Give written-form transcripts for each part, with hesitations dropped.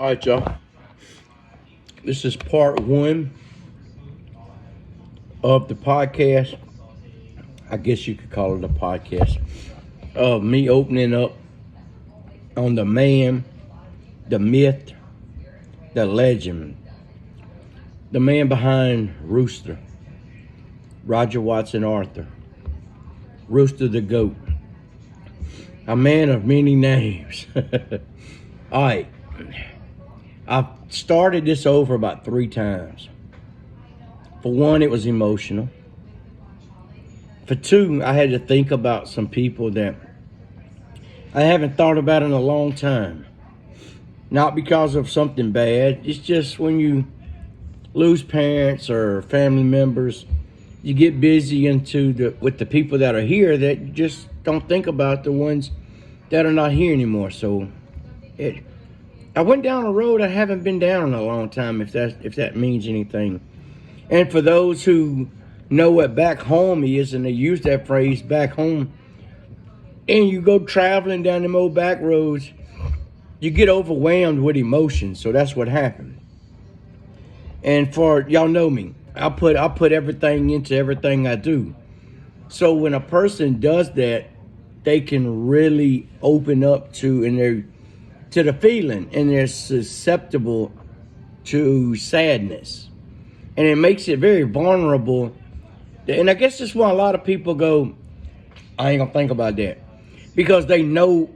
All right, y'all. This is part one of the podcast. I guess you could call it a podcast of me opening up on the man, the myth, the legend, the man behind Rooster, Roger Watson Arthur, Rooster the GOAT, a man of many names. All right. I've started this over about 3 times. For one, it was emotional. For two, I had to think about some people that I haven't thought about in a long time. Not because of something bad. It's just when you lose parents or family members, you get busy with the people that are here that you just don't think about the ones that are not here anymore. So I went down a road I haven't been down in a long time, if that means anything. And for those who know what back home is, and they use that phrase, back home, and you go traveling down them old back roads, you get overwhelmed with emotions. So that's what happened. And for y'all know me, I put everything into everything I do. So when a person does that, they can really open up to the feeling, and they're susceptible to sadness. And it makes it very vulnerable. And I guess that's why a lot of people go, I ain't gonna think about that. Because they know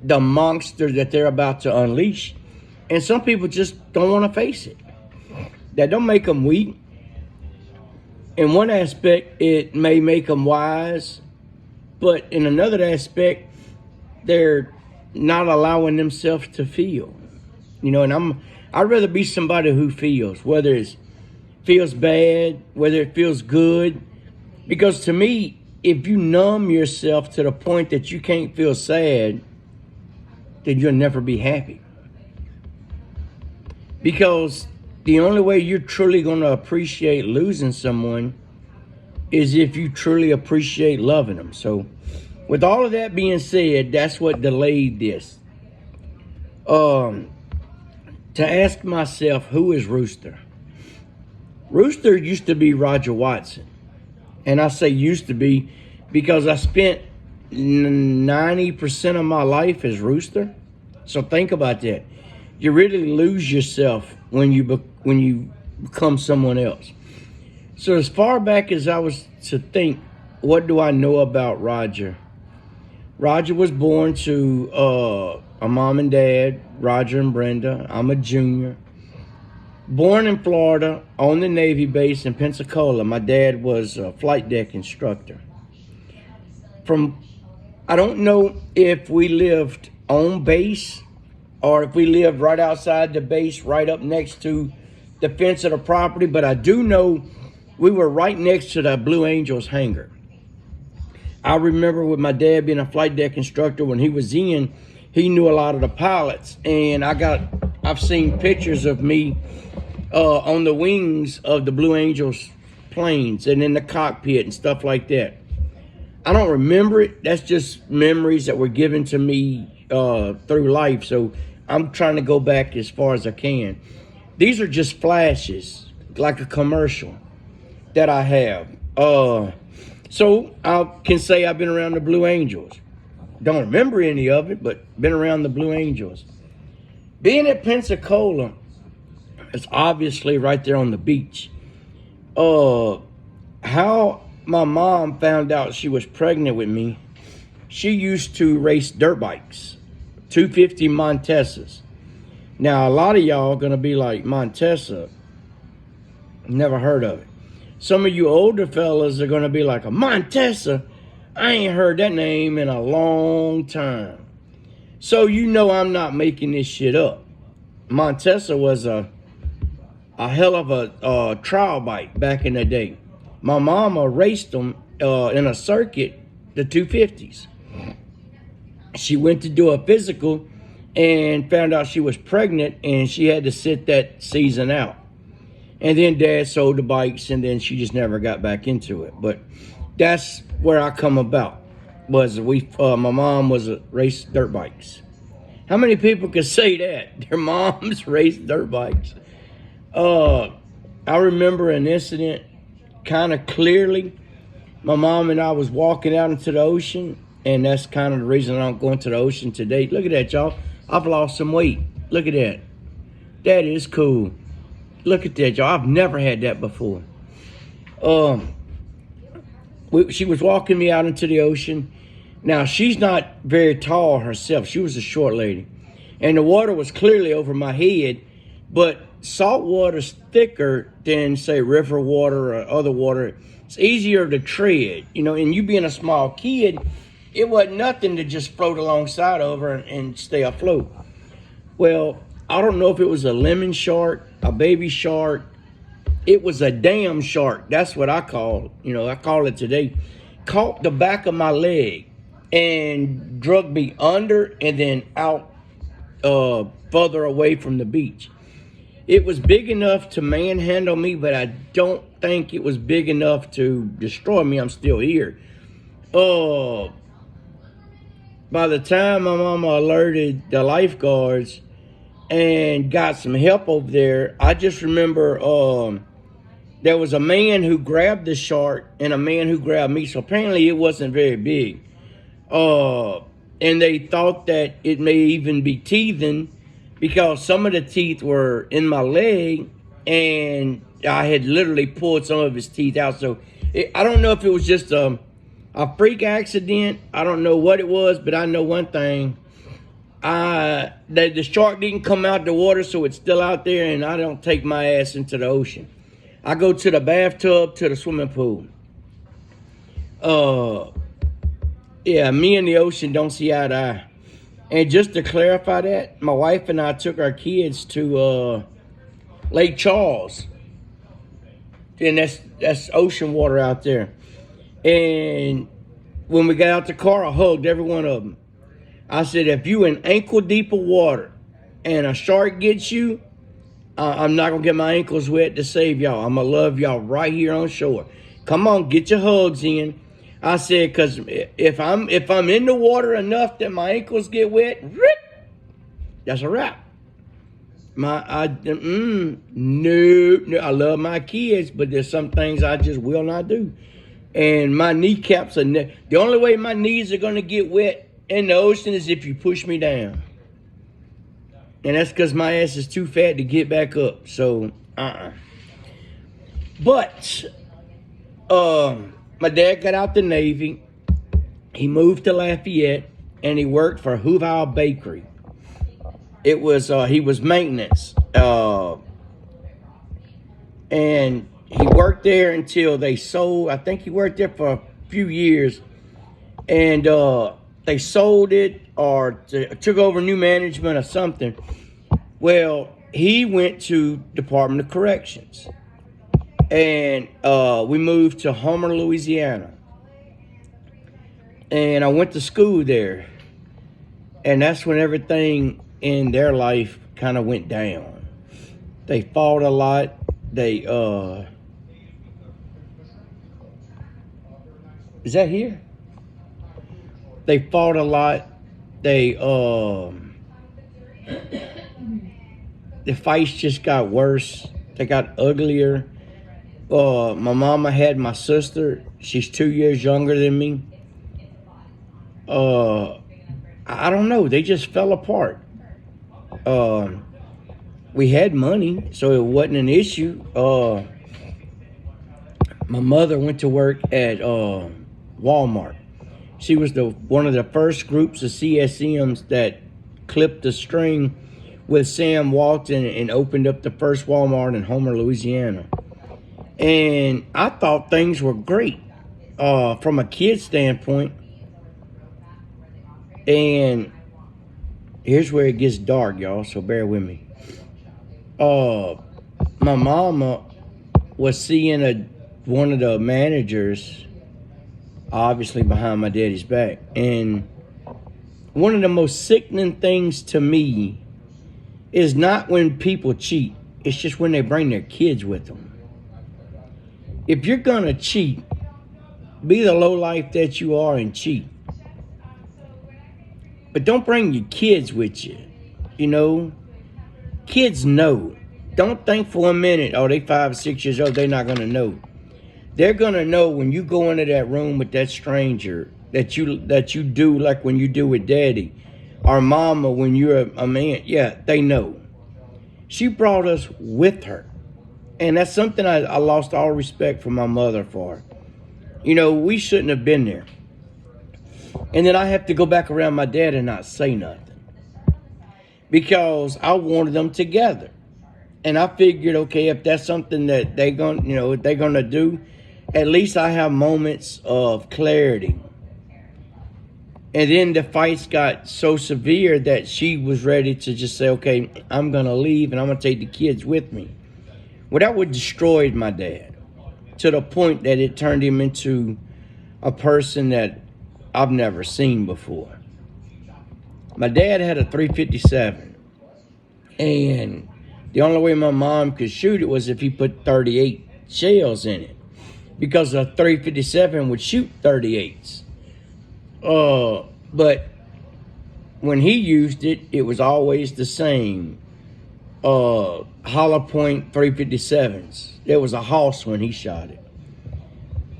the monster that they're about to unleash. And some people just don't want to face it. That don't make them weak. In one aspect, it may make them wise. But in another aspect, they're not allowing themselves to feel. And I'd rather be somebody who feels, whether it feels bad, whether it feels good. Because to me, if you numb yourself to the point that you can't feel sad, then you'll never be happy. Because the only way you're truly going to appreciate losing someone is if you truly appreciate loving them. So with all of that being said, that's what delayed this. To ask myself, who is Rooster? Rooster used to be Roger Watson. And I say used to be because I spent 90% of my life as Rooster. So think about that. You really lose yourself when you become someone else. So as far back as I was to think, what do I know about Roger? Roger was born to a mom and dad, Roger and Brenda. I'm a junior. Born in Florida on the Navy base in Pensacola. My dad was a flight deck instructor. I don't know if we lived on base or if we lived right outside the base, right up next to the fence of the property, but I do know we were right next to the Blue Angels hangar. I remember with my dad being a flight deck instructor, when he was in, he knew a lot of the pilots. And I've seen pictures of me on the wings of the Blue Angels planes and in the cockpit and stuff like that. I don't remember it. That's just memories that were given to me through life. So I'm trying to go back as far as I can. These are just flashes, like a commercial that I have. So I can say I've been around the Blue Angels. Don't remember any of it, but been around the Blue Angels. Being at Pensacola, it's obviously right there on the beach. How my mom found out she was pregnant with me, she used to race dirt bikes, 250 Montesas. Now, a lot of y'all are going to be like, Montesa, never heard of it. Some of you older fellas are going to be like, a Montesa? I ain't heard that name in a long time. So you know I'm not making this shit up. Montesa was a hell of a trial bike back in the day. My mama raced them in a circuit, the 250s. She went to do a physical and found out she was pregnant, and she had to sit that season out. And then Dad sold the bikes, and then she just never got back into it. But that's where I come about. My mom was a race dirt bikes. How many people could say that? Their moms raced dirt bikes. I remember an incident kind of clearly. My mom and I was walking out into the ocean, and that's kind of the reason I don't go into the ocean today. Look at that, y'all. I've lost some weight. Look at that. That is cool. Look at that, y'all. I've never had that before. She was walking me out into the ocean. Now, she's not very tall herself. She was a short lady. And the water was clearly over my head, but salt water's thicker than, say, river water or other water. It's easier to tread, and you being a small kid, it wasn't nothing to just float alongside of her and stay afloat. Well, I don't know if it was a lemon shark, a baby shark. It was a damn shark. That's what I call it today. Caught the back of my leg and drug me under and then out further away from the beach. It was big enough to manhandle me, but I don't think it was big enough to destroy me. I'm still here. By the time my mama alerted the lifeguards and got some help over there, I just remember there was a man who grabbed the shark and a man who grabbed me. So apparently it wasn't very big. And they thought that it may even be teething because some of the teeth were in my leg and I had literally pulled some of his teeth out. So I don't know if it was just a freak accident. I don't know what it was, but I know one thing. The shark didn't come out the water, so it's still out there, and I don't take my ass into the ocean. I go to the bathtub, to the swimming pool. Yeah, me and the ocean don't see eye to eye. And just to clarify that, my wife and I took our kids to Lake Charles. And that's ocean water out there. And when we got out the car, I hugged every one of them. I said, if you in ankle deep of water and a shark gets you, I'm not going to get my ankles wet to save y'all. I'm going to love y'all right here on shore. Come on, get your hugs in. I said, because if I'm in the water enough that my ankles get wet, that's a wrap. No, I love my kids, but there's some things I just will not do. And my kneecaps are the only way my knees are going to get wet in the ocean is if you push me down. And that's because my ass is too fat to get back up. So, But, my dad got out the Navy. He moved to Lafayette, and he worked for Hooval Bakery. It was, he was maintenance. And he worked there until they sold. I think he worked there for a few years. And they sold it or took over new management or something. Well, he went to Department of Corrections. And we moved to Homer, Louisiana. And I went to school there. And that's when everything in their life kind of went down. They fought a lot. They, is that here? They fought a lot. They, the fights just got worse. They got uglier. My mama had my sister. She's 2 years younger than me. I don't know. They just fell apart. We had money, so it wasn't an issue. My mother went to work at Walmart. She was one of the first groups of CSMs that clipped the string with Sam Walton and opened up the first Walmart in Homer, Louisiana. And I thought things were great from a kid standpoint. And here's where it gets dark, y'all, so bear with me. My mama was seeing one of the managers, obviously behind my daddy's back. And one of the most sickening things to me is not when people cheat. It's just when they bring their kids with them. If you're going to cheat, be the lowlife that you are and cheat. But don't bring your kids with you. You know, kids know. Don't think for a minute, oh, they 5 or 6 years old, they're not going to know. They're going to know when you go into that room with that stranger that you do like when you do with daddy or mama when you're a man. Yeah, they know. She brought us with her. And that's something I lost all respect for my mother for. You know, we shouldn't have been there. And then I have to go back around my dad and not say nothing. Because I wanted them together. And I figured, okay, if that's something that they're gonna do, at least I have moments of clarity. And then the fights got so severe that she was ready to just say, okay, I'm gonna leave and I'm gonna take the kids with me. Well, that would destroyed my dad to the point that it turned him into a person that I've never seen before. My dad had a 357, and the only way my mom could shoot it was if he put 38 shells in it, because a 357 would shoot 38s. But when he used it, it was always the same. Hollow point 357s. There was a hoss when he shot it.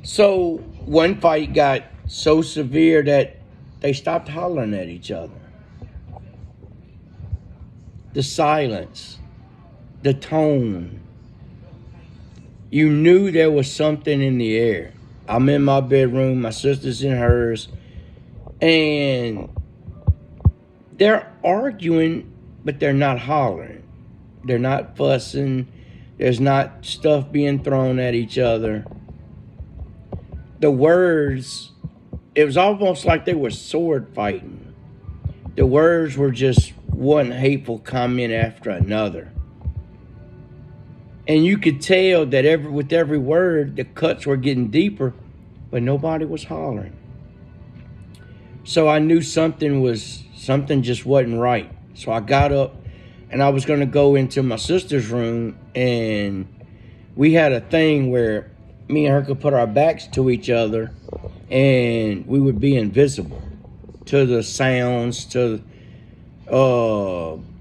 So one fight got so severe that they stopped hollering at each other. The silence, the tone. You knew there was something in the air. I'm in my bedroom, my sister's in hers, and they're arguing, but they're not hollering. They're not fussing. There's not stuff being thrown at each other. The words, it was almost like they were sword fighting. The words were just one hateful comment after another. And you could tell that with every word, the cuts were getting deeper, but nobody was hollering. So I knew something just wasn't right. So I got up and I was going to go into my sister's room, and we had a thing where me and her could put our backs to each other and we would be invisible to the sounds,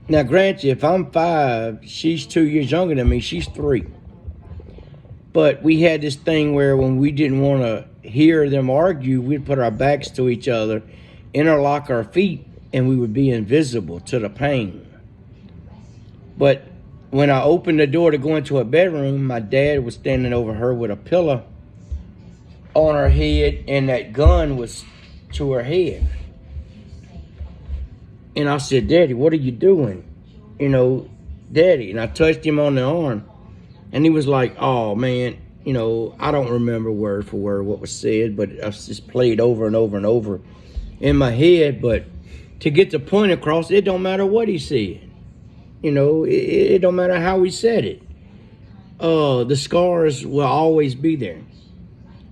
now granted, if I'm 5, she's 2 years younger than me, she's 3. But we had this thing where when we didn't want to hear them argue, we'd put our backs to each other, interlock our feet, and we would be invisible to the pain. But when I opened the door to go into her bedroom, my dad was standing over her with a pillow on her head, and that gun was to her head. And I said, Daddy, what are you doing? You know, Daddy. And I touched him on the arm. And he was like, oh, man, you know, I don't remember word for word what was said, but I just played over and over and over in my head. But to get the point across, it don't matter what he said. You know, it don't matter how he said it. The scars will always be there.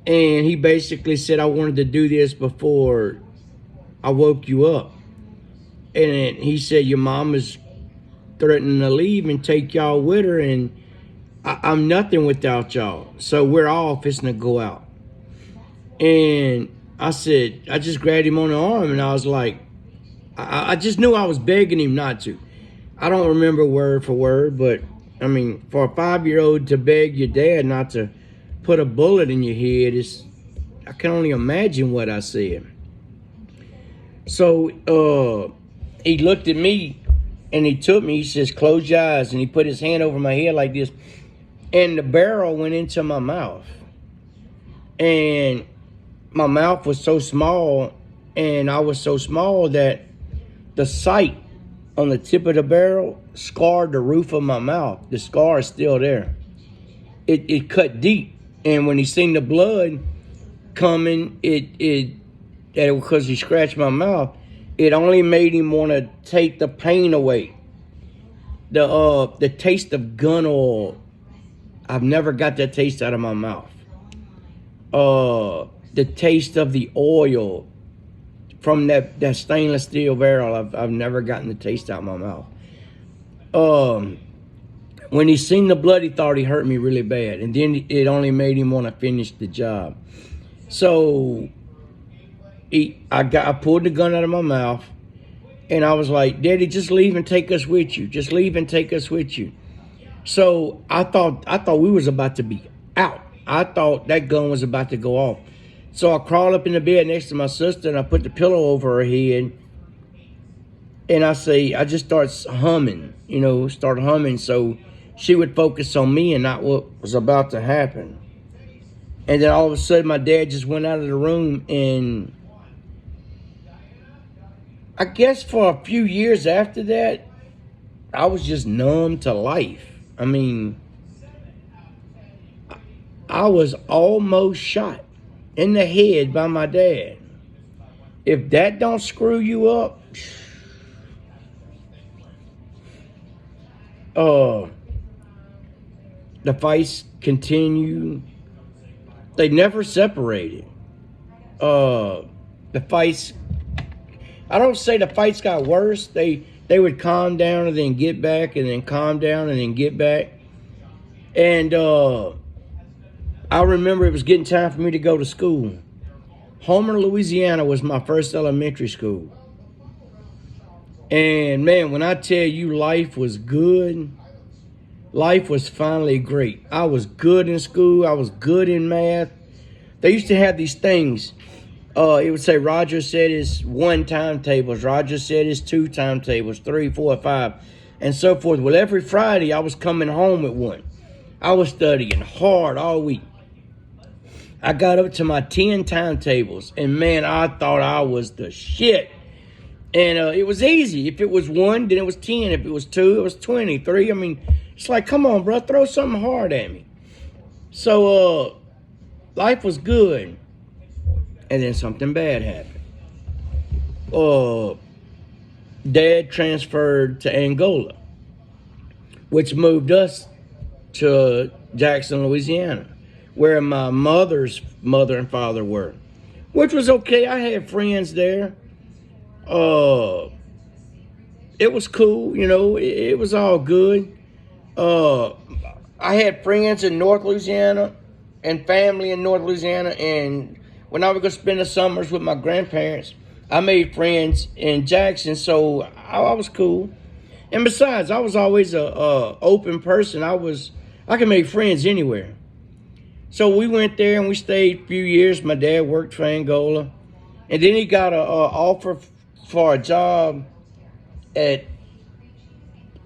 And he basically said, I wanted to do this before I woke you up. And he said, your mom is threatening to leave and take y'all with her, and I'm nothing without y'all. So we're all fixing to go out. And I said, I just grabbed him on the arm, and I was like, I just knew I was begging him not to. I don't remember word for word, but I mean, for a 5-year-old to beg your dad not to put a bullet in your head, I can only imagine what I said. So he looked at me and he took me, he says, close your eyes. And he put his hand over my head like this. And the barrel went into my mouth. And my mouth was so small, and I was so small that the sight on the tip of the barrel scarred the roof of my mouth. The scar is still there. It cut deep. And when he seen the blood coming, because he scratched my mouth, it only made him want to take the pain away. The taste of gun oil, I've never got that taste out of my mouth. The taste of the oil from that stainless steel barrel, I've never gotten the taste out of my mouth. When he seen the blood, he thought he hurt me really bad. And then it only made him want to finish the job. So I pulled the gun out of my mouth, And I was like, Daddy, just leave and take us with you. Just leave and take us with you. So I thought we was about to be out. I thought that gun was about to go off. So I crawled up in the bed next to my sister and I put the pillow over her head. And I just start humming, start humming so she would focus on me and not what was about to happen. And then all of a sudden my dad just went out of the room, and I guess for a few years after that, I was just numb to life. I mean, I was almost shot in the head by my dad. If that don't screw you up, the fights continue. They never separated. The fights, I don't say the fights got worse. They would calm down and then get back, and then calm down and then get back. And I remember it was getting time for me to go to school. Homer, Louisiana was my first elementary school. And man, when I tell you life was good, life was finally great. I was good in school. I was good in math. They used to have these things. It would say Roger said his 1 timetables. Roger said his 2 timetables, 3, 4, 5, and so forth. Well, every Friday I was coming home with one. I was studying hard all week. I got up to my 10 timetables, and man, I thought I was the shit. And it was easy. If it was 1, then it was 10. If it was 2, it was 20. 3, I mean, it's like, come on, bro, throw something hard at me. So life was good. And then something bad happened. Dad transferred to Angola, which moved us to Jackson, Louisiana, where my mother's mother and father were, which was okay. I had friends there. It was cool, it was all good. I had friends in North Louisiana and family in North Louisiana, and when I would go spend the summers with my grandparents, I made friends in Jackson, so I was cool. And besides, I was always a open person. I could make friends anywhere. So we went there and we stayed a few years. My dad worked for Angola, and then he got an offer for a job at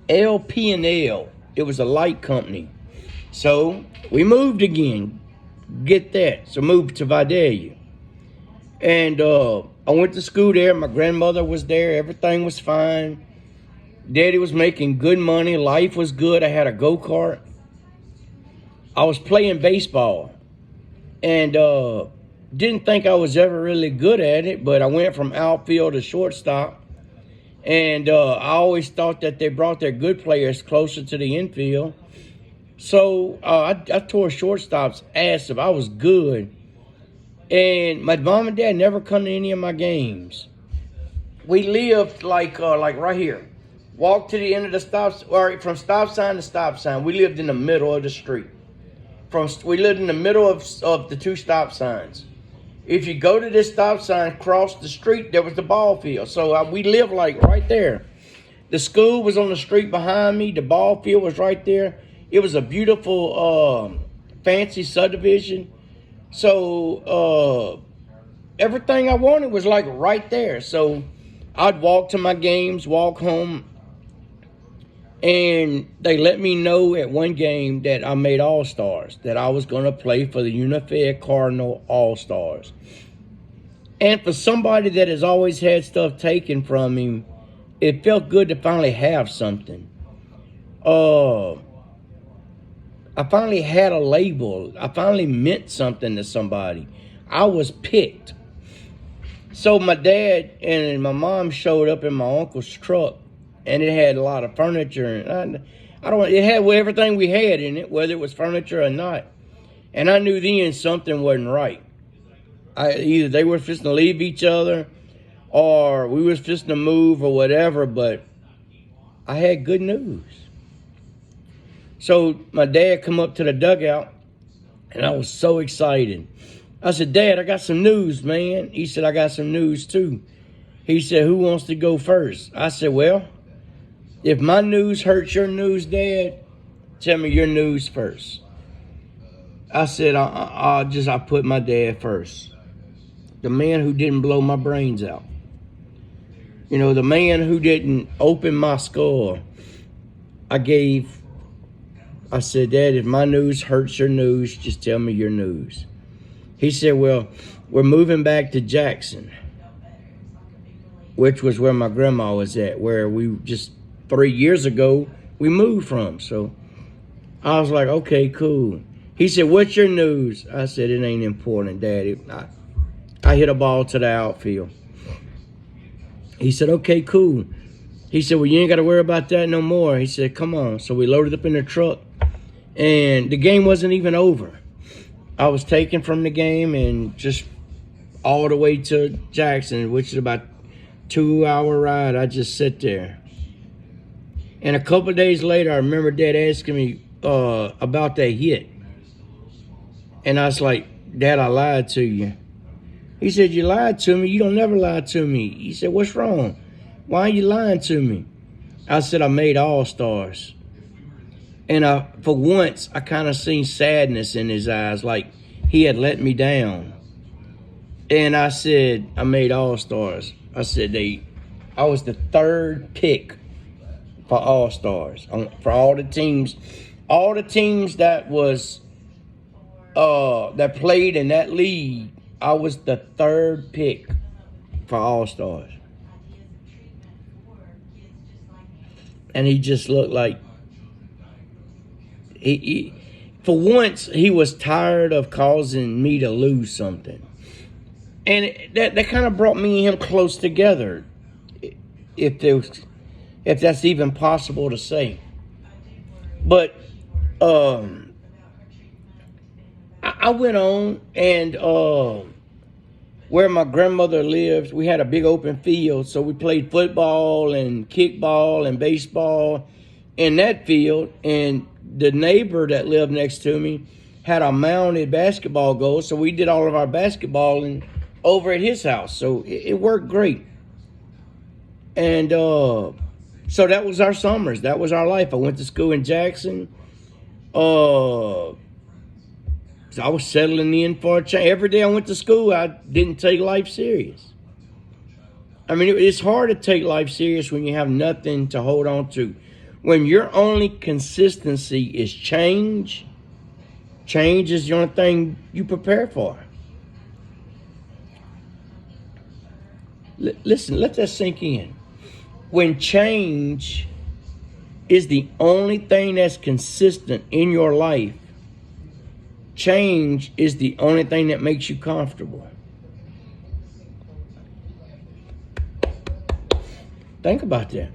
LP&L. It was a light company. So we moved again. Get that. So moved to Vidalia. And I went to school there. My grandmother was there. Everything was fine. Daddy was making good money. Life was good. I had a go-kart. I was playing baseball. And didn't think I was ever really good at it, but I went from outfield to shortstop. And I always thought that they brought their good players closer to the infield. So I tore shortstop's ass up. I was good. And my mom and dad never come to any of my games. We lived like right here. Walk to the end of the stop, or from stop sign to stop sign. We lived in the middle of the street. We lived in the middle of the 2 stop signs. If you go to this stop sign, cross the street, there was the ball field. So we lived like right there. The school was on the street behind me. The ball field was right there. It was a beautiful, fancy subdivision. So everything I wanted was like right there. So I'd walk to my games, walk home. And they let me know at one game that I made All-Stars, that I was going to play for the Unified Cardinal All-Stars. And for somebody that has always had stuff taken from him, it felt good to finally have something. I finally had a label. I finally meant something to somebody. I was picked. So my dad and my mom showed up in my uncle's truck. And it had a lot of furniture. It had everything we had in it, whether it was furniture or not. And I knew then something wasn't right. Either they were fixing to leave each other, or we was fixing to move or whatever, but I had good news. So my dad come up to the dugout, and I was so excited. I said, Dad, I got some news, man. He said, I got some news too. He said, who wants to go first? I said, well, if my news hurts your news, Dad, tell me your news first. I said, I put my dad first. The man who didn't blow my brains out. You know, the man who didn't open my skull. I said, Dad, if my news hurts your news, just tell me your news. He said, well, we're moving back to Jackson, which was where my grandma was at, where we just 3 years ago, we moved from. So I was like, okay, cool. He said, what's your news? I said, it ain't important, Daddy. I hit a ball to the outfield. He said, okay, cool. He said, well, you ain't got to worry about that no more. He said, come on. So we loaded up in the truck, and the game wasn't even over. I was taken from the game and just all the way to Jackson, which is about 2-hour ride. I just sit there. And a couple of days later, I remember Dad asking me about that hit. And I was like, Dad, I lied to you. He said, you lied to me? You don't never lie to me. He said, what's wrong? Why are you lying to me? I said, I made All-Stars. And for once, I kind of seen sadness in his eyes, like he had let me down. And I said, I made All-Stars. I said, I was the 3rd pick for All-Stars. For all the teams that was that played in that league, I was the 3rd pick for All-Stars. And he just looked like he for once he was tired of causing me to lose something. And that kind of brought me and him close together, if that's even possible to say. But I went on, and where my grandmother lives, we had a big open field, so we played football and kickball and baseball in that field. And the neighbor that lived next to me had a mounted basketball goal, so we did all of our basketballing over at his house. So it worked great. And so that was our summers. That was our life. I went to school in Jackson. So I was settling in for a change. Every day I went to school, I didn't take life serious. I mean, it's hard to take life serious when you have nothing to hold on to. When your only consistency is change is the only thing you prepare for. Listen, let that sink in. When change is the only thing that's consistent in your life, change is the only thing that makes you comfortable. Think about that.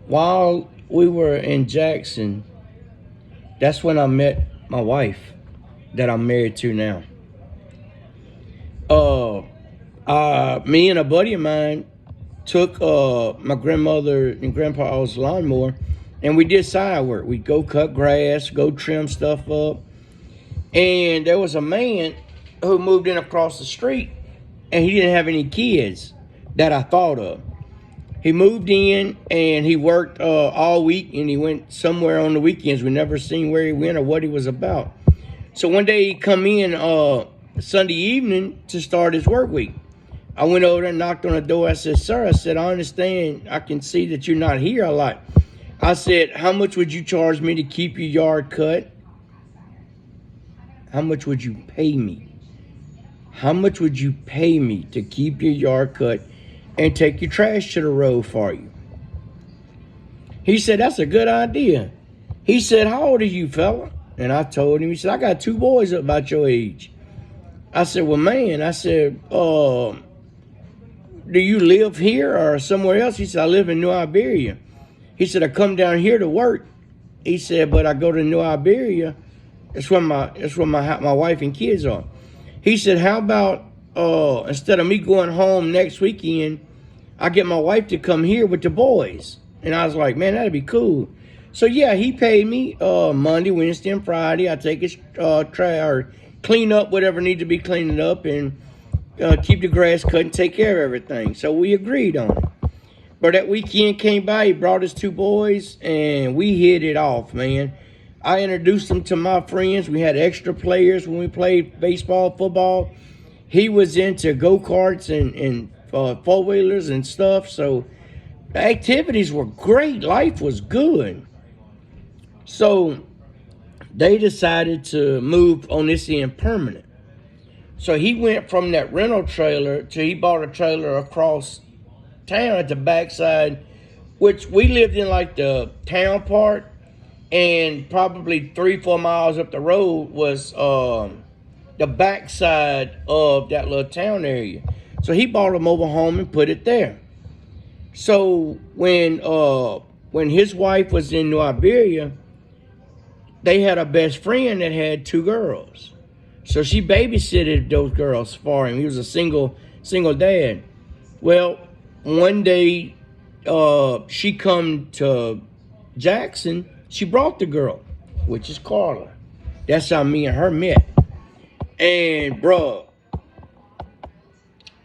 While we were in Jackson, that's when I met my wife that I'm married to now. Me and a buddy of mine took my grandmother and grandpa's lawnmower, and we did side work. We'd go cut grass, go trim stuff up. And there was a man who moved in across the street, and he didn't have any kids that I thought of. He moved in, and he worked all week, and he went somewhere on the weekends. We never seen where he went or what he was about. So one day he come in Sunday evening to start his work week. I went over there and knocked on the door. I said, sir, I understand. I can see that you're not here a lot. I said, how much would you charge me to keep your yard cut? How much would you pay me? How much would you pay me to keep your yard cut and take your trash to the road for you? He said, that's a good idea. He said, how old are you, fella? And I told him. He said, I got 2 boys about your age. I said, well, man, do you live here or somewhere else? He said, I live in New Iberia. He said, I come down here to work. He said, but I go to New Iberia. It's where my wife and kids are. He said, how about instead of me going home next weekend, I get my wife to come here with the boys? And I was like, man, that'd be cool. So yeah, he paid me Monday, Wednesday, and Friday. I take his try or clean up whatever needs to be cleaned up and keep the grass cut and take care of everything. So we agreed on it. But that weekend came by, he brought his two boys, and we hit it off, man. I introduced them to my friends. We had extra players when we played baseball, football. He was into go-karts and four-wheelers and stuff. So the activities were great. Life was good. So they decided to move on this end permanent. So he went from that rental trailer to he bought a trailer across town at the backside, which we lived in like the town part, and probably 3-4 miles up the road was the backside of that little town area. So he bought a mobile home and put it there. So when his wife was in New Iberia, they had a best friend that had 2 girls. So she babysitted those girls for him. He was a single dad. Well, one day she come to Jackson. She brought the girl, which is Carla. That's how me and her met. And bruh,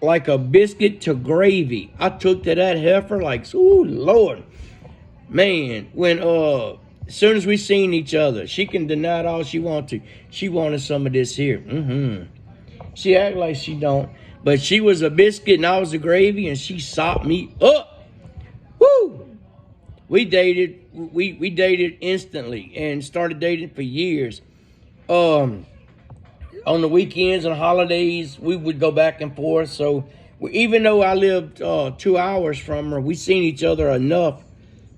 like a biscuit to gravy, I took to that heifer like, ooh, Lord. Man, when as soon as we seen each other, she can deny it all she want to. She wanted some of this here. She act like she don't. But she was a biscuit and I was a gravy, and she sopped me up. Woo! We dated. We dated instantly and started dating for years. On the weekends and holidays, we would go back and forth. So even though I lived 2 hours from her, we seen each other enough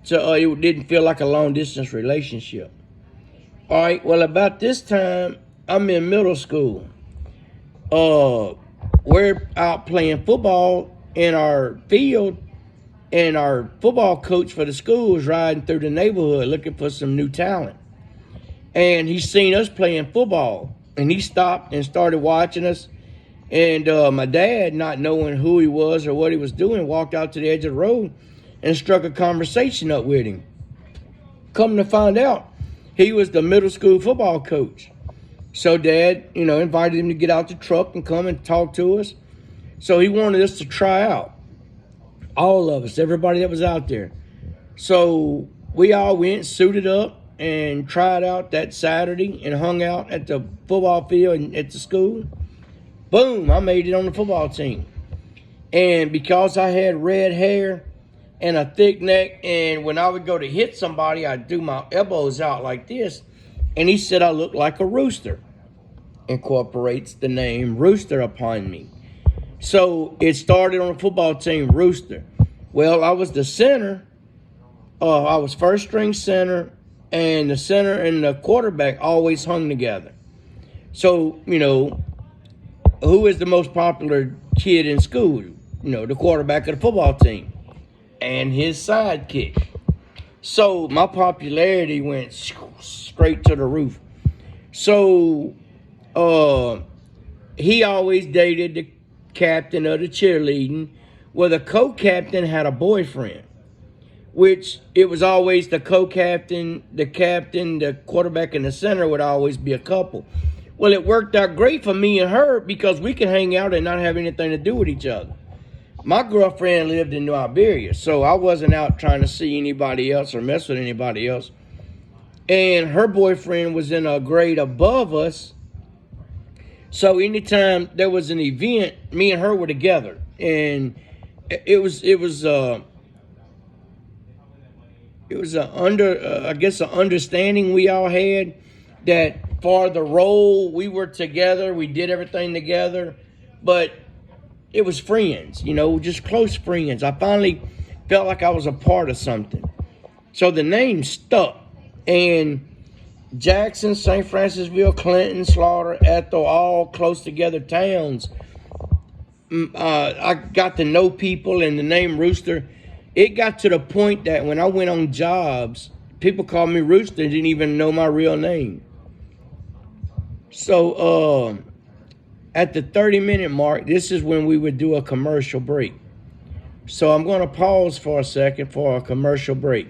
so it didn't feel like a long distance relationship. All right. Well, about this time, I'm in middle school. We're out playing football in our field, and our football coach for the school was riding through the neighborhood looking for some new talent. And he seen us playing football, and he stopped and started watching us. And my dad, not knowing who he was or what he was doing, walked out to the edge of the road and struck a conversation up with him. Come to find out, he was the middle school football coach. So Dad, invited him to get out the truck and come and talk to us. So he wanted us to try out. All of us, everybody that was out there. So we all went, suited up, and tried out that Saturday and hung out at the football field and at the school. Boom, I made it on the football team. And because I had red hair and a thick neck, and when I would go to hit somebody, I'd do my elbows out like this. And he said I looked like a rooster. Incorporates the name Rooster upon me. So it started on the football team, Rooster. Well, I was the center. I was first string center, and the center and the quarterback always hung together. So, who is the most popular kid in school? The quarterback of the football team and his sidekick. So my popularity went straight to the roof. So he always dated the captain of the cheerleading. Well, the co-captain had a boyfriend, which it was always the co-captain, the captain, the quarterback, and the center would always be a couple. Well, it worked out great for me and her because we could hang out and not have anything to do with each other. My girlfriend lived in New Iberia, so I wasn't out trying to see anybody else or mess with anybody else. And her boyfriend was in a grade above us. So anytime there was an event, me and her were together. And it was an understanding we all had that for the role we were together, we did everything together, but it was friends, just close friends. I finally felt like I was a part of something. So the name stuck. And Jackson, St. Francisville, Clinton, Slaughter, Ethel, all close together towns. I got to know people, and the name Rooster, it got to the point that when I went on jobs, people called me Rooster, didn't even know my real name. So at the 30-minute mark, this is when we would do a commercial break. So I'm going to pause for a second for a commercial break.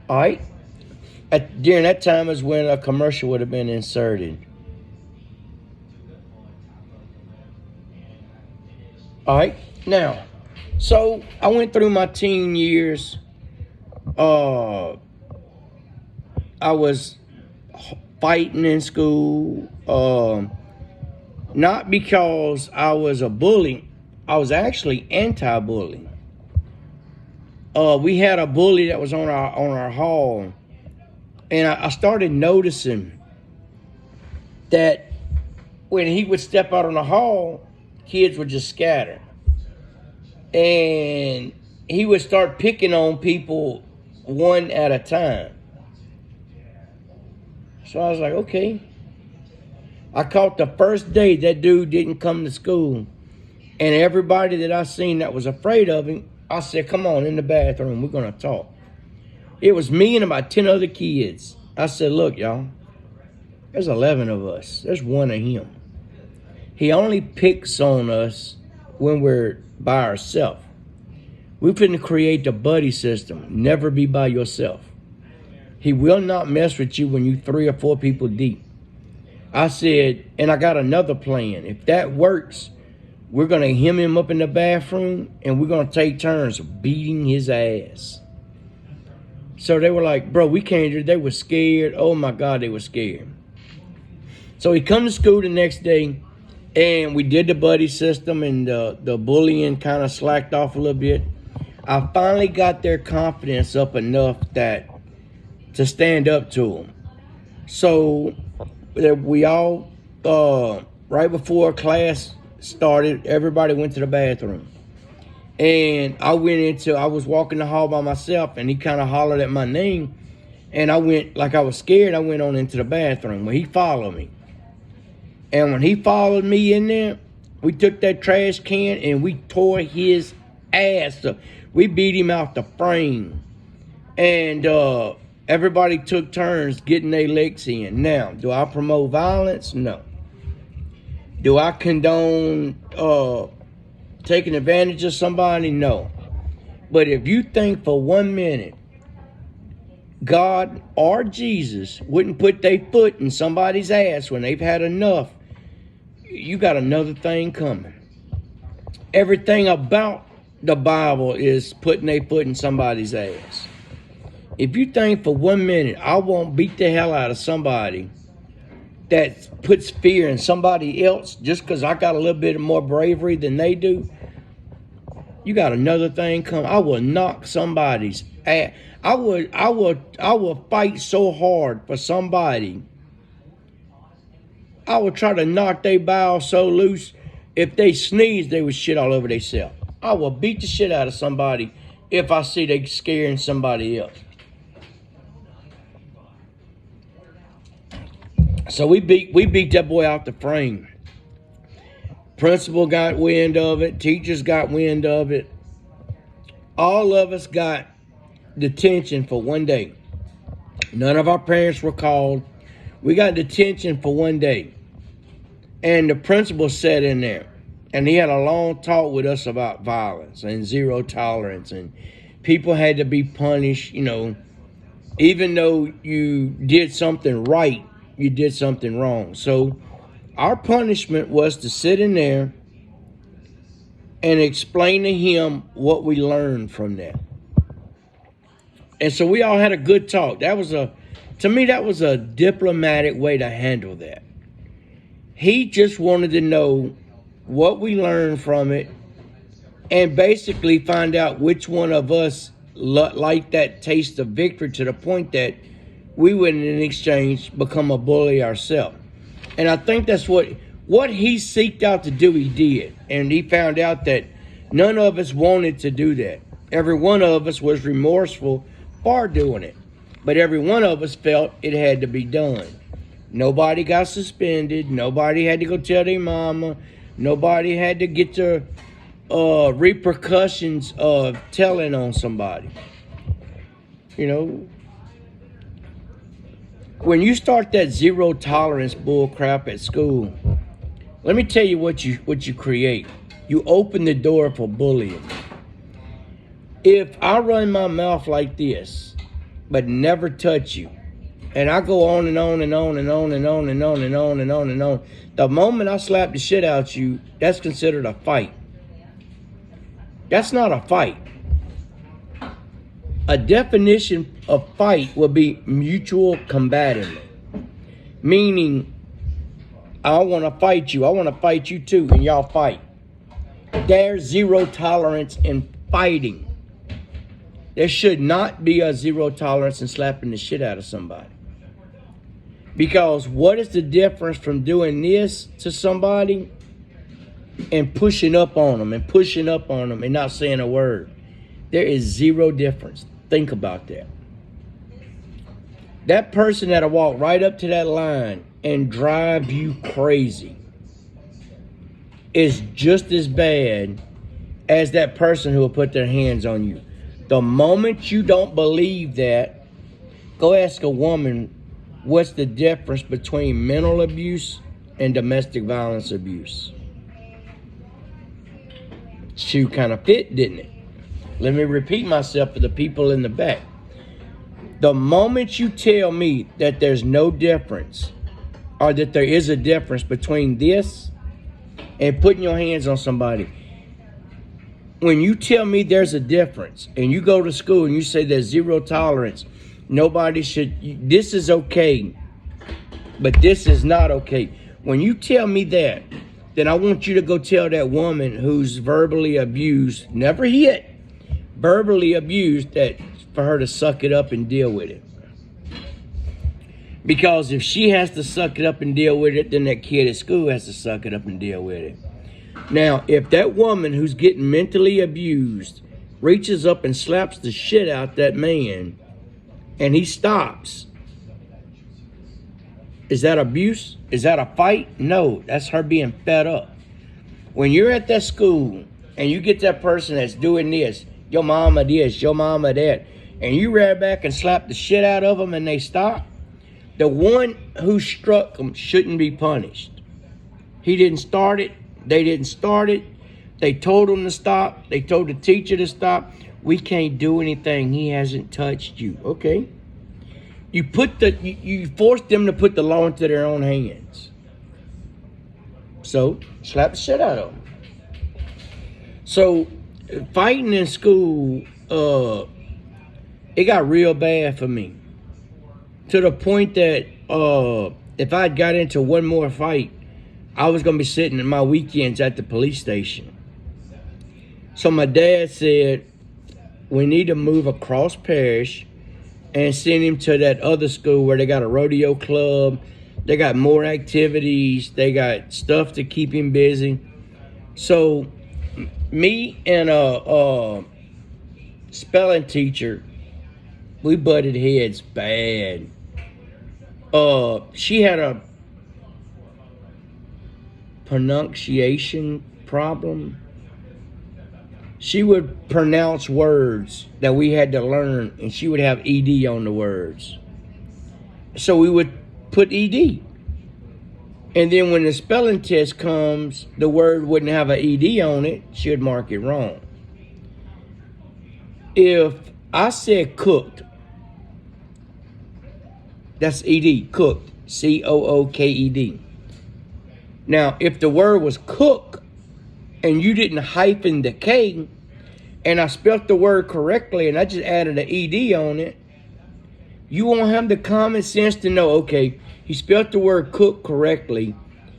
All right. During that time is when a commercial would have been inserted. All right. Now, so I went through my teen years. I was fighting in school. Not because I was a bully. I was actually anti-bully. We had a bully that was on our hall, and I started noticing that when he would step out on the hall, kids would just scatter, and he would start picking on people one at a time. So I was like, okay. I caught the first day that dude didn't come to school, and everybody that I seen that was afraid of him, I said, come on in the bathroom, we're going to talk. It was me and about 10 other kids. I said, look, y'all, there's 11 of us. There's one of him. He only picks on us when we're by ourselves. We're finna create the buddy system. Never be by yourself. He will not mess with you when you 3 or 4 people deep. I said, and I got another plan. If that works, we're going to hem him up in the bathroom, and we're going to take turns beating his ass. So they were like, bro, we can't do it. They were scared. Oh, my God, they were scared. So he come to school the next day, and we did the buddy system, and the bullying kind of slacked off a little bit. I finally got their confidence up enough to stand up to them. So we all, right before class started, everybody went to the bathroom. And I was walking the hall by myself, and he kind of hollered at my name. And I went, like I was scared, I went on into the bathroom. Well, he followed me. And when he followed me in there, we took that trash can and we tore his ass up. We beat him out the frame. And everybody took turns getting their licks in. Now, do I promote violence? No. Do I condone taking advantage of somebody? No. But if you think for 1 minute God or Jesus wouldn't put their foot in somebody's ass when they've had enough, you got another thing coming. Everything about the Bible is putting their foot in somebody's ass. If you think for 1 minute I won't beat the hell out of somebody that puts fear in somebody else just because I got a little bit more bravery than they do, you got another thing coming. I will knock somebody's ass. I will fight so hard for somebody. I will try to knock their bowels so loose, if they sneeze, they would shit all over themselves. I will beat the shit out of somebody if I see they scaring somebody else. So we beat that boy out the frame. Principal got wind of it. Teachers got wind of it. All of us got detention for 1 day. None of our parents were called. We got detention for 1 day. And the principal sat in there. And he had a long talk with us about violence and zero tolerance. And people had to be punished, even though you did something right, you did something wrong. So our punishment was to sit in there and explain to him what we learned from that. And so we all had a good talk. To me, that was a diplomatic way to handle that. He just wanted to know what we learned from it and basically find out which one of us liked that taste of victory to the point that we would in exchange become a bully ourselves. And I think that's what he seeked out to do, he did. And he found out that none of us wanted to do that. Every one of us was remorseful for doing it. But every one of us felt it had to be done. Nobody got suspended. Nobody had to go tell their mama. Nobody had to get the repercussions of telling on somebody. When you start that zero tolerance bull crap at school, let me tell you what you create. You open the door for bullying. If I run my mouth like this, but never touch you. And I go on and on and on and on and on and on and on and on and on. The moment I slap the shit out you, that's considered a fight. That's not a fight. A definition of fight would be mutual combative. Meaning, I want to fight you. I want to fight you too, and y'all fight. There's zero tolerance in fighting. There should not be a zero tolerance in slapping the shit out of somebody. Because what is the difference from doing this to somebody and pushing up on them and pushing up on them and not saying a word? There is zero difference. Think about that. That person that'll walk right up to that line and drive you crazy is just as bad as that person who will put their hands on you. The moment you don't believe that, go ask a woman what's the difference between mental abuse and domestic violence abuse. Shoe kind of fit, didn't it? Let me repeat myself for the people in the back. The moment you tell me that there's no difference, or that there is a difference between this and putting your hands on somebody, when you tell me there's a difference and you go to school and you say there's zero tolerance, nobody should, this is okay, but this is not okay. When you tell me that, then I want you to go tell that woman who's verbally abused, never hit, verbally abused, that for her to suck it up and deal with it. Because if she has to suck it up and deal with it, then that kid at school has to suck it up and deal with it. Now, if that woman who's getting mentally abused reaches up and slaps the shit out that man and he stops, is that abuse? Is that a fight? No, that's her being fed up. When you're at that school and you get that person that's doing this, your mama this, your mama that, and you rear back and slap the shit out of them and they stop, the one who struck them shouldn't be punished. He didn't start it. They didn't start it. They told him to stop. They told the teacher to stop. We can't do anything. He hasn't touched you. Okay. You forced them to put the law into their own hands. So slap the shit out of them. So fighting in school, it got real bad for me. To the point that if I got into one more fight, I was going to be sitting in my weekends at the police station. So my dad said, we need to move across parish and send him to that other school where they got a rodeo club. They got more activities. They got stuff to keep him busy. So me and a spelling teacher, we butted heads bad. She had a pronunciation problem. She would pronounce words that we had to learn, and she would have ED on the words. So we would put ED. And then when the spelling test comes, the word wouldn't have an ED on it. She would mark it wrong. If I said cooked, that's ED, cooked, COOKED. Now, if the word was cook and you didn't hyphen the K, and I spelt the word correctly and I just added an ED on it, you won't have the common sense to know, okay, he spelt the word cook correctly.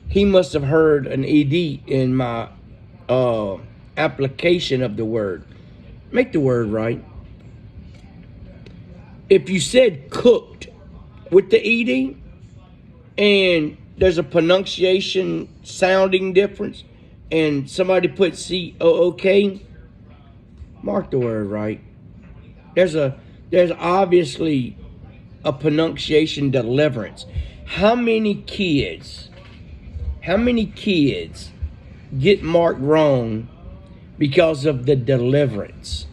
He must have heard an ED in my application of the word. Make the word right. If you said cooked with the ED and there's a pronunciation sounding difference and somebody put COOK, mark the word right. There's obviously a pronunciation deliverance. How many kids get marked wrong because of the deliverance?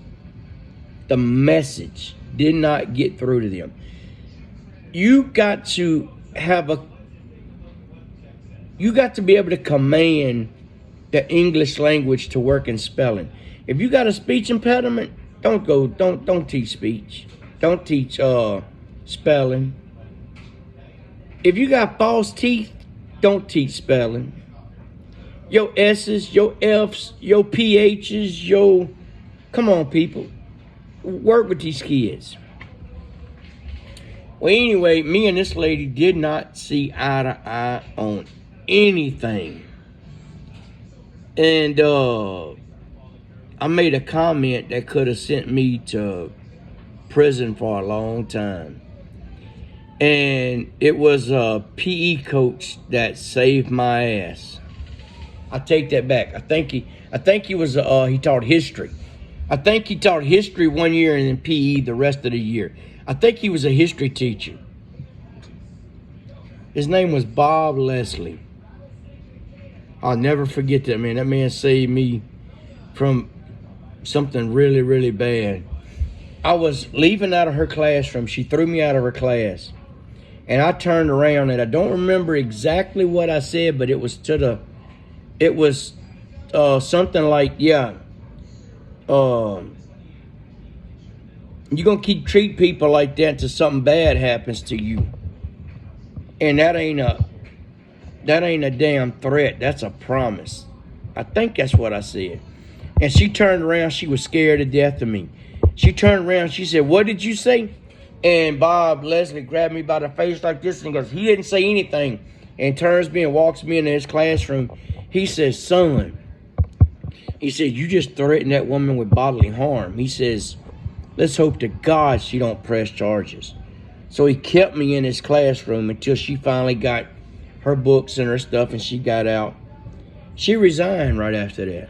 The message did not get through to them. You got to be able to command the English language to work in spelling. If you got a speech impediment, don't teach speech. Don't teach spelling. If you got false teeth, don't teach spelling. Your S's, your F's, your PH's, come on, people. Work with these kids. Well, anyway, me and this lady did not see eye to eye on anything. And I made a comment that could have sent me to prison for a long time. And it was a PE coach that saved my ass. I take that back. I think he was he taught history. I think he taught history 1 year and then PE the rest of the year. I think he was a history teacher. His name was Bob Leslie. I'll never forget that man. That man saved me from something really, really bad. I was leaving out of her classroom. She threw me out of her class. And I turned around and I don't remember exactly what I said, but it was something like, yeah, you're going to treat people like that until something bad happens to you. And that ain't a damn threat. That's a promise. I think that's what I said. And she turned around. She was scared to death of me. She turned around. She said, "What did you say?" And Bob Leslie grabbed me by the face like this and goes, he didn't say anything. And turns me and walks me into his classroom. He says, "Son," he said, "you just threatened that woman with bodily harm." He says, "Let's hope to God she don't press charges." So he kept me in his classroom until she finally got her books and her stuff and she got out. She resigned right after that.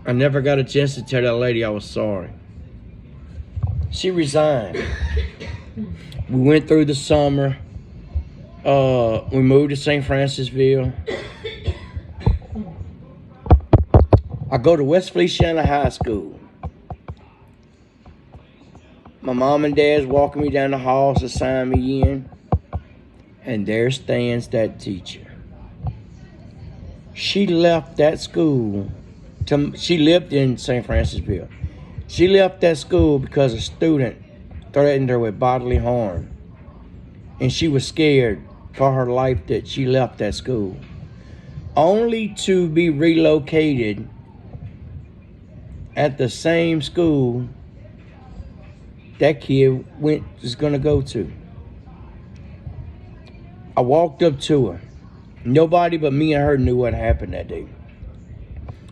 I never got a chance to tell that lady I was sorry. She resigned. We went through the summer. We moved to St. Francisville. I go to West Feliciana High School. My mom and dad's walking me down the halls to sign me in. And there stands that teacher. She left that school. She lived in St. Francisville. She left that school because a student threatened her with bodily harm. And she was scared for her life that she left that school. Only to be relocated at the same school that kid was going to go to. I walked up to her. Nobody but me and her knew what happened that day.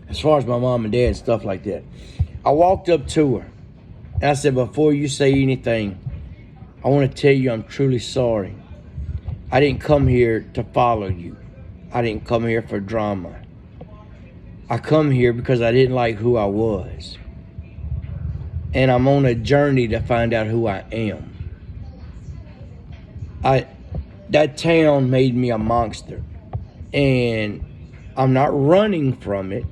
As far as my mom and dad and stuff like that. I walked up to her. And I said, "Before you say anything, I want to tell you I'm truly sorry. I didn't come here to follow you. I didn't come here for drama. I come here because I didn't like who I was. And I'm on a journey to find out who I am. That town made me a monster. And I'm not running from it.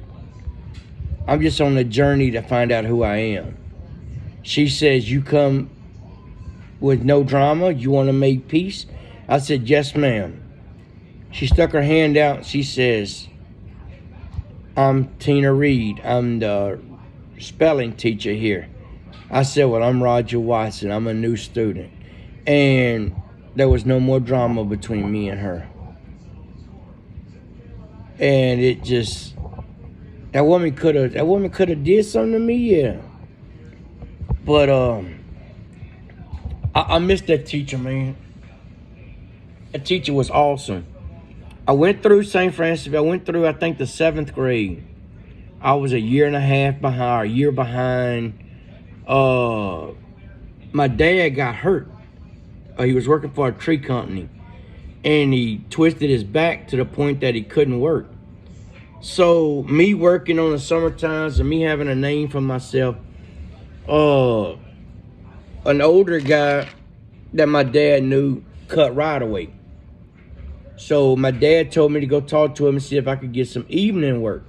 I'm just on a journey to find out who I am." She says, "You come with no drama? You want to make peace?" I said, "Yes, ma'am." She stuck her hand out. She says, "I'm Tina Reed. I'm the spelling teacher here." I said, "Well, I'm Roger Watson. I'm a new student." And there was no more drama between me and her. And it just, that woman could have did something to me, yeah. But I missed that teacher, man. That teacher was awesome. I went through St. Francis. I went through, I think, the 7th grade. I was a year and a half behind, or a year behind. My dad got hurt. He was working for a tree company. And he twisted his back to the point that he couldn't work. So me working on the summer times and me having a name for myself, an older guy that my dad knew cut right away. So my dad told me to go talk to him and see if I could get some evening work,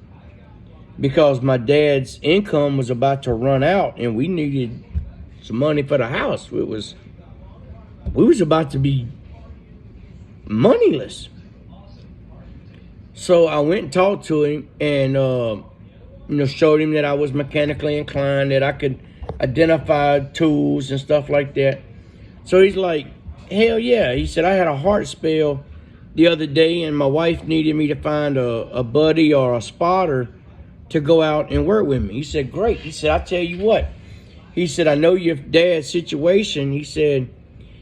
because my dad's income was about to run out and we needed some money for the house. We was about to be moneyless. So I went and talked to him and showed him that I was mechanically inclined, that I identified tools and stuff like that. So he's like, hell yeah. He said, I had a heart spell the other day and my wife needed me to find a buddy or a spotter to go out and work with me. He said, great. He said, I tell you what. He said, I know your dad's situation. He said,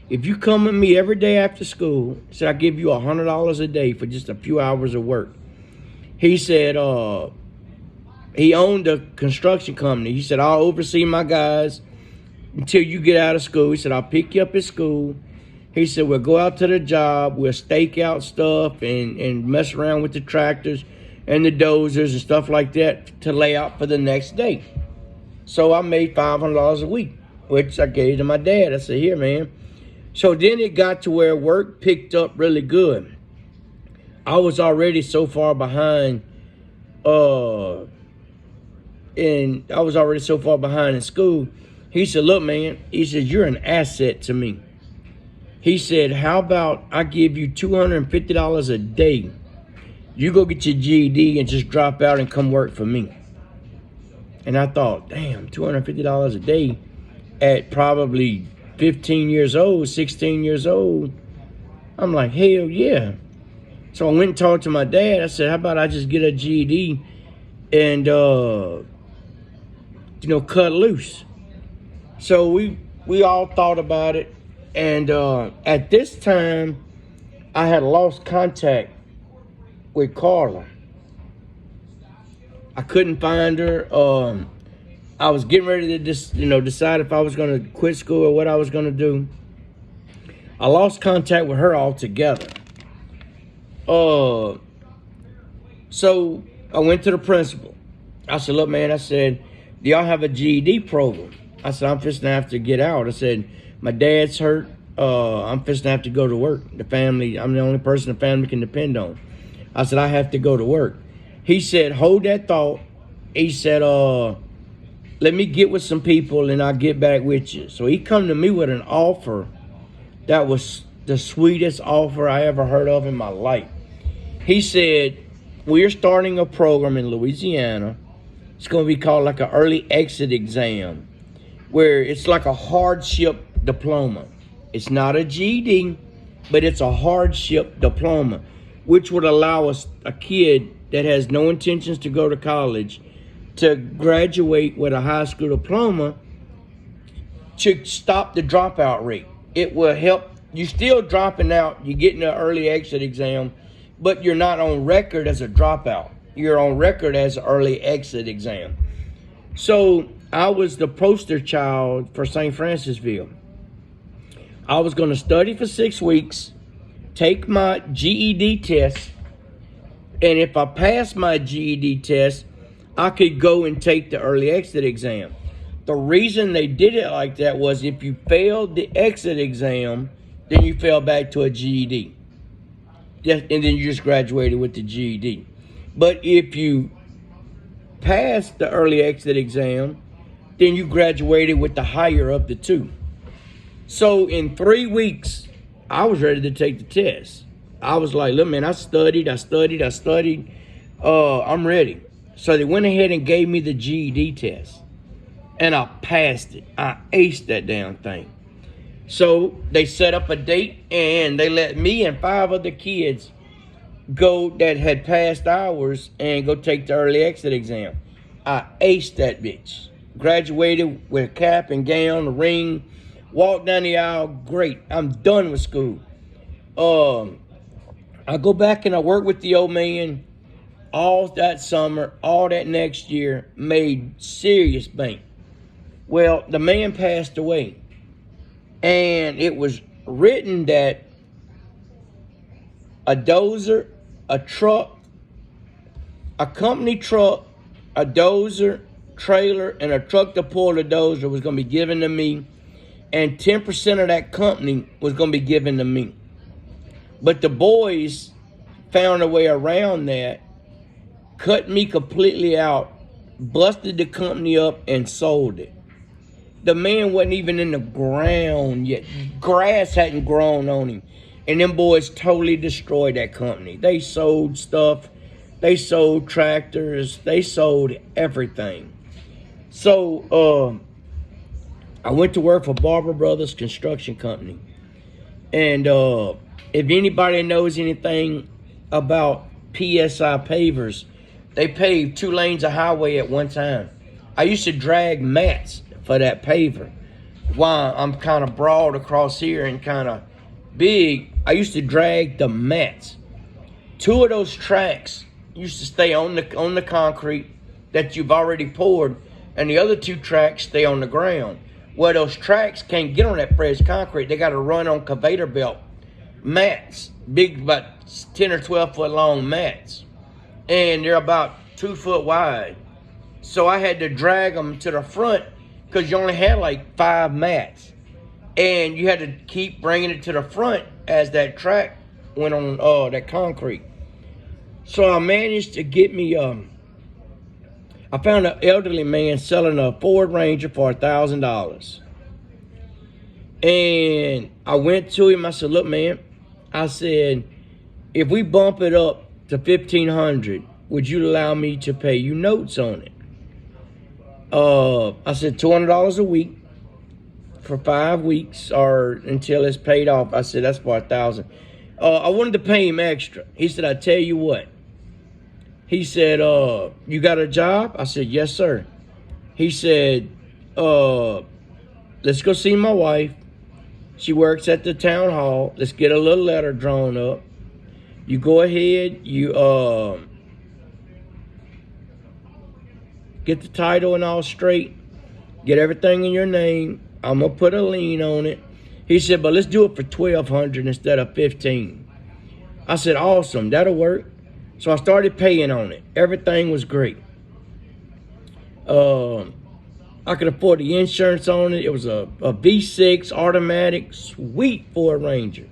if you come with me every day after school, he said, I'll give you $100 a day for just a few hours of work. He said, he owned a construction company. He said, I'll oversee my guys until you get out of school. He said, I'll pick you up at school. He said, we'll go out to the job. We'll stake out stuff and mess around with the tractors and the dozers and stuff like that to lay out for the next day. So I made $500 a week, which I gave to my dad. I said, here, man. So then it got to where work picked up really good. I was already so far behind in school. He said, look, man, he said, you're an asset to me. He said, how about I give you $250 a day? You go get your GED and just drop out and come work for me. And I thought, damn, $250 a day at probably 15 years old, 16 years old. I'm like, hell yeah. So I went and talked to my dad. I said, how about I just get a GED and, cut loose. So we all thought about it. And at this time, I had lost contact with Carla. I couldn't find her. I was getting ready to decide if I was going to quit school or what I was going to do. I lost contact with her altogether. So I went to the principal. I said, look, man, I said, do y'all have a GED program? I said, I'm fixing to have to get out. I said, my dad's hurt. I'm fixing to have to go to work. The family, I'm the only person the family can depend on. I said, I have to go to work. He said, hold that thought. He said, let me get with some people and I'll get back with you. So he come to me with an offer that was the sweetest offer I ever heard of in my life. He said, we're starting a program in Louisiana. It's going to be called like an early exit exam, where it's like a hardship diploma. It's not a GED, but it's a hardship diploma, which would allow us, a kid that has no intentions to go to college, to graduate with a high school diploma to stop the dropout rate. It will help. You're still dropping out. You're getting an early exit exam, but you're not on record as a dropout. You're on record as an early exit exam. So I was the poster child for St. Francisville. I was going to study for 6 weeks, take my GED test, and if I passed my GED test, I could go and take the early exit exam. The reason they did it like that was if you failed the exit exam, then you fell back to a GED. And then you just graduated with the GED. But if you passed the early exit exam, then you graduated with the higher of the two. So in 3 weeks, I was ready to take the test. I was like, look, man, I studied. I'm ready. So they went ahead and gave me the GED test. And I passed it. I aced that damn thing. So they set up a date and they let me and 5 other kids go that had passed ours and go take the early exit exam. I aced that bitch. Graduated with a cap and gown, a ring, walked down the aisle. Great. I'm done with school. I go back and I work with the old man all that summer, all that next year, made serious bank. Well, the man passed away. And it was written that a dozer, a truck, a company truck, a dozer, trailer, and a truck to pull the dozer was going to be given to me. And 10% of that company was going to be given to me. But the boys found a way around that, cut me completely out, busted the company up, and sold it. The man wasn't even in the ground yet. Grass hadn't grown on him. And them boys totally destroyed that company. They sold stuff. They sold tractors. They sold everything. So I went to work for Barber Brothers Construction Company. And if anybody knows anything about PSI pavers, they paved 2 lanes of highway at one time. I used to drag mats for that paver. While I'm kind of broad across here and kind of big, I used to drag the mats. 2 of those tracks used to stay on the concrete that you've already poured, and the other 2 tracks stay on the ground. Well, those tracks can't get on that fresh concrete. They got to run on conveyor belt mats, big, about 10 or 12 foot long mats, and they're about 2 foot wide. So I had to drag them to the front because you only had like 5 mats, and you had to keep bringing it to the front as that track went on that concrete. So I managed to get me I found an elderly man selling a Ford Ranger for $1,000. And I went to him. I said, look, man, I said, if we bump it up to $1,500, would you allow me to pay you notes on it? I said, $200 a week for 5 weeks or until it's paid off. I said, that's for $1,000. I wanted to pay him extra. He said, I tell you what. He said, you got a job? I said, yes, sir. He said, let's go see my wife. She works at the town hall. Let's get a little letter drawn up. You go ahead, you get the title and all straight. Get everything in your name. I'm going to put a lien on it. He said, but let's do it for $1,200 instead of $1,500. I said, awesome, that'll work. So I started paying on it. Everything was great. I could afford the insurance on it. It was a V6 automatic, sweet Ford Ranger.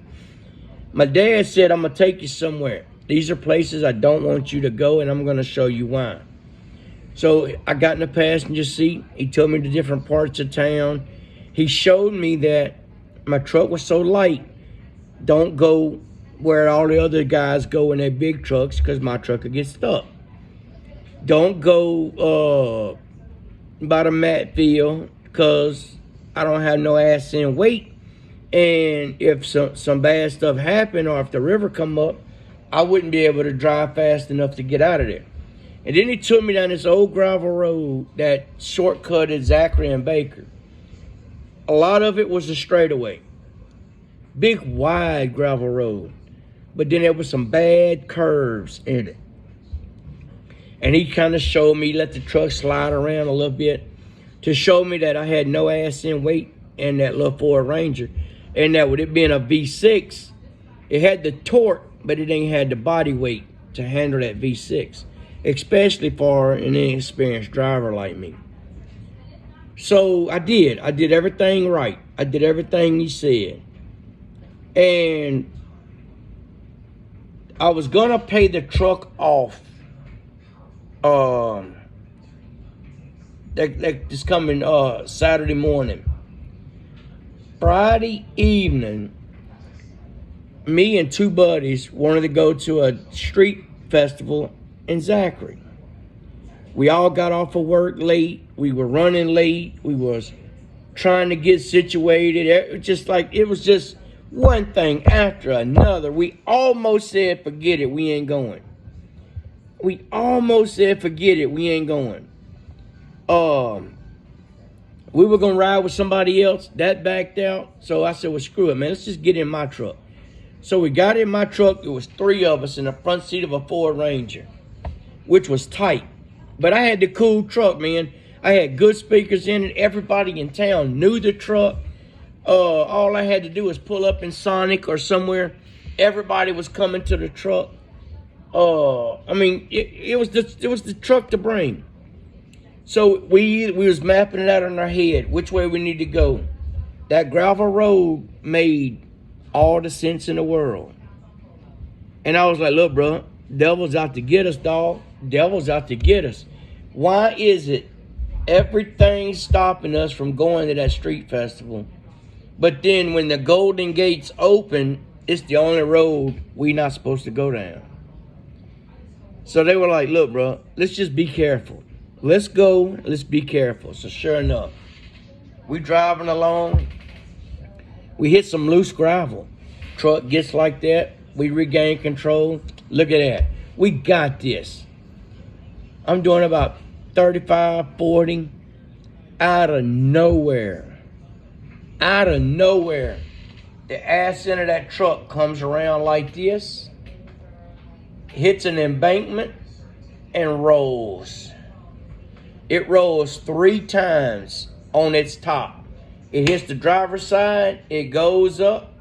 My dad said, I'm going to take you somewhere. These are places I don't want you to go, and I'm going to show you why. So I got in the passenger seat. He took me to different parts of town. He showed me that my truck was so light, don't go where all the other guys go in their big trucks because my truck could get stuck. Don't go by the mat field because I don't have no ass in weight. And if some bad stuff happened or if the river come up, I wouldn't be able to drive fast enough to get out of there. And then he took me down this old gravel road that shortcutted Zachary and Baker. A lot of it was a straightaway. Big, wide gravel road. But then there was some bad curves in it. And he kind of showed me, let the truck slide around a little bit to show me that I had no ass in weight in that little Ford Ranger. And that with it being a V6, it had the torque, but it ain't had the body weight to handle that V6, especially for an inexperienced driver like me. So I did everything right. I did everything he said. And I was gonna pay the truck off this coming Saturday morning. Friday evening, me and 2 buddies wanted to go to a street festival in Zachary. We all got off of work late. We were running late. We was trying to get situated. It was just one thing after another. We almost said, forget it, we ain't going. We almost said, forget it, we ain't going. We were going to ride with somebody else. That backed out. So I said, well, screw it, man. Let's just get in my truck. So we got in my truck. It was 3 of us in the front seat of a Ford Ranger, which was tight. But I had the cool truck, man. I had good speakers in it. Everybody in town knew the truck. All I had to do was pull up in Sonic or somewhere. Everybody was coming to the truck. I mean, it was the truck to bring. So we was mapping it out in our head, which way we need to go. That gravel road made all the sense in the world. And I was like, look, bro, devil's out to get us, dog. Devil's out to get us. Why is it everything's stopping us from going to that street festival? But then when the Golden Gates open, it's the only road we not supposed to go down. So they were like, look, bro, let's just be careful. Let's go, let's be careful. So sure enough, We driving along. We hit some loose gravel. Truck gets like that. We regain control. Look at that. We got this. I'm doing about 35, 40. Out of nowhere. Out of nowhere. The ass end of that truck comes around like this. Hits an embankment and rolls. It rolls 3 times on its top. It hits the driver's side, it goes up,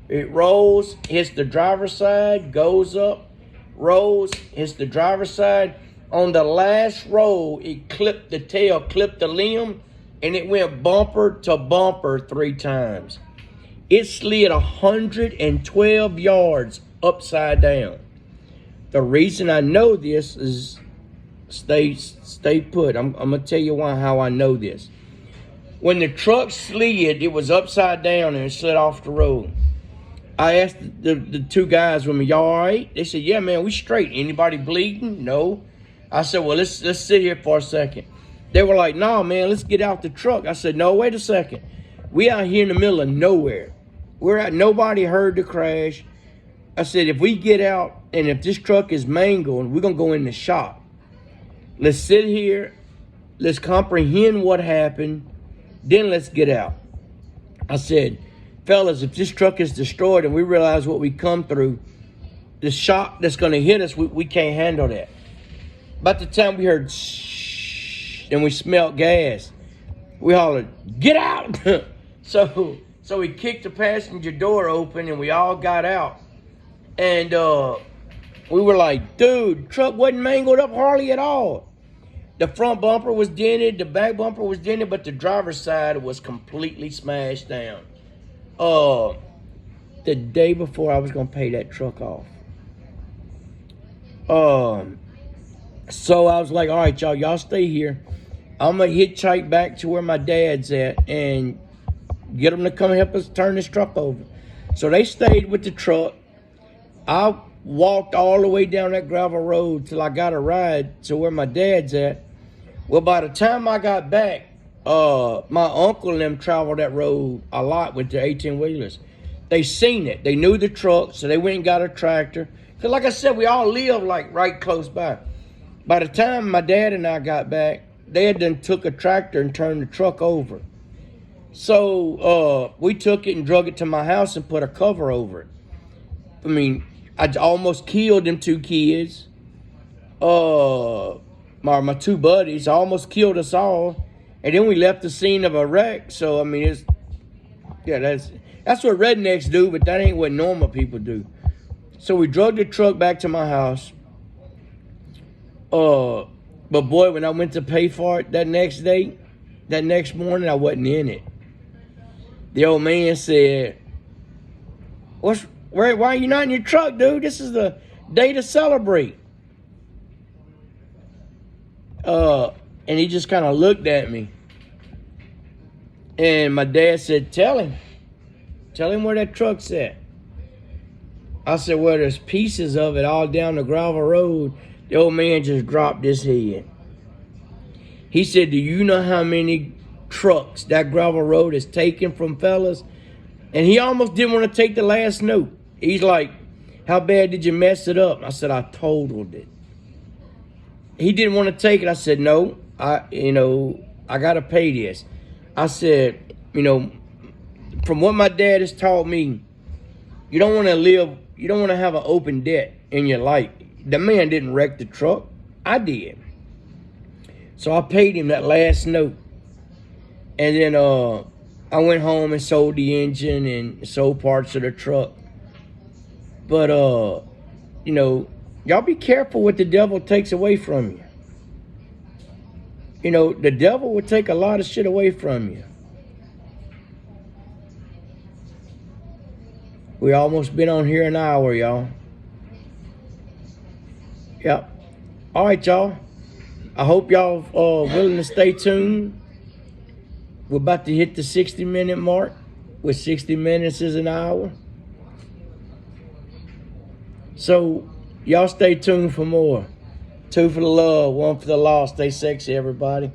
it rolls, hits the driver's side, goes up, rolls, hits the driver's side. On the last roll, it clipped the tail, clipped the limb, and it went bumper to bumper 3 times. It slid 112 yards upside down. The reason I know this is stay put. I'm gonna tell you how I know this. When the truck slid, it was upside down and it slid off the road. I asked the 2 guys with me, y'all all right? They said, yeah, man, we straight. Anybody bleeding? No. I said, well, let's sit here for a second. They were like, no, man, let's get out the truck. I said, no, wait a second. We out here in the middle of nowhere. Nobody heard the crash. I said, if we get out and if this truck is mangled, we're going to go in the shop. Let's sit here. Let's comprehend what happened. Then let's get out. I said, fellas, if this truck is destroyed and we realize what we come through, the shock that's going to hit us, we can't handle that. About the time we heard shh and we smelled gas, we hollered, get out. So we kicked the passenger door open and we all got out. And we were like, dude, truck wasn't mangled up hardly at all. The front bumper was dented, the back bumper was dented, but the driver's side was completely smashed down. The day before I was gonna pay that truck off. So I was like, all right, y'all stay here. I'm gonna hitchhike back to where my dad's at and get them to come help us turn this truck over. So they stayed with the truck. I walked all the way down that gravel road till I got a ride to where my dad's at. Well, by the time I got back, my uncle and them traveled that road a lot with their 18-wheelers. They seen it. They knew the truck, so they went and got a tractor. Because like I said, we all live like right close by. By the time my dad and I got back, they had done took a tractor and turned the truck over. So we took it and drug it to my house and put a cover over it. I mean, I almost killed them 2 kids. My 2 buddies almost killed us all. And then we left the scene of a wreck. So, I mean, that's what rednecks do, but that ain't what normal people do. So we drug the truck back to my house. But boy, when I went to pay for it that next morning, I wasn't in it. The old man said, why are you not in your truck, dude? This is the day to celebrate. And he just kind of looked at me. And my dad said, tell him where that truck's at. I said, well, there's pieces of it all down the gravel road. The old man just dropped his head. He said, do you know how many trucks that gravel road is taken from, fellas? And he almost didn't want to take the last note. He's like, how bad did you mess it up? I said, I totaled it. He didn't want to take it. I said, no, I got to pay this. I said, from what my dad has taught me, you don't want to have an open debt in your life. The man didn't wreck the truck. I did. So I paid him that last note. And then I went home and sold the engine and sold parts of the truck. But, y'all be careful what the devil takes away from you. The devil will take a lot of shit away from you. We almost been on here an hour, y'all. Yep. All right, y'all. I hope y'all willing to stay tuned. We're about to hit the 60-minute mark, with 60 minutes is an hour. So, y'all stay tuned for more. 2 for the love, 1 for the lost. Stay sexy, everybody.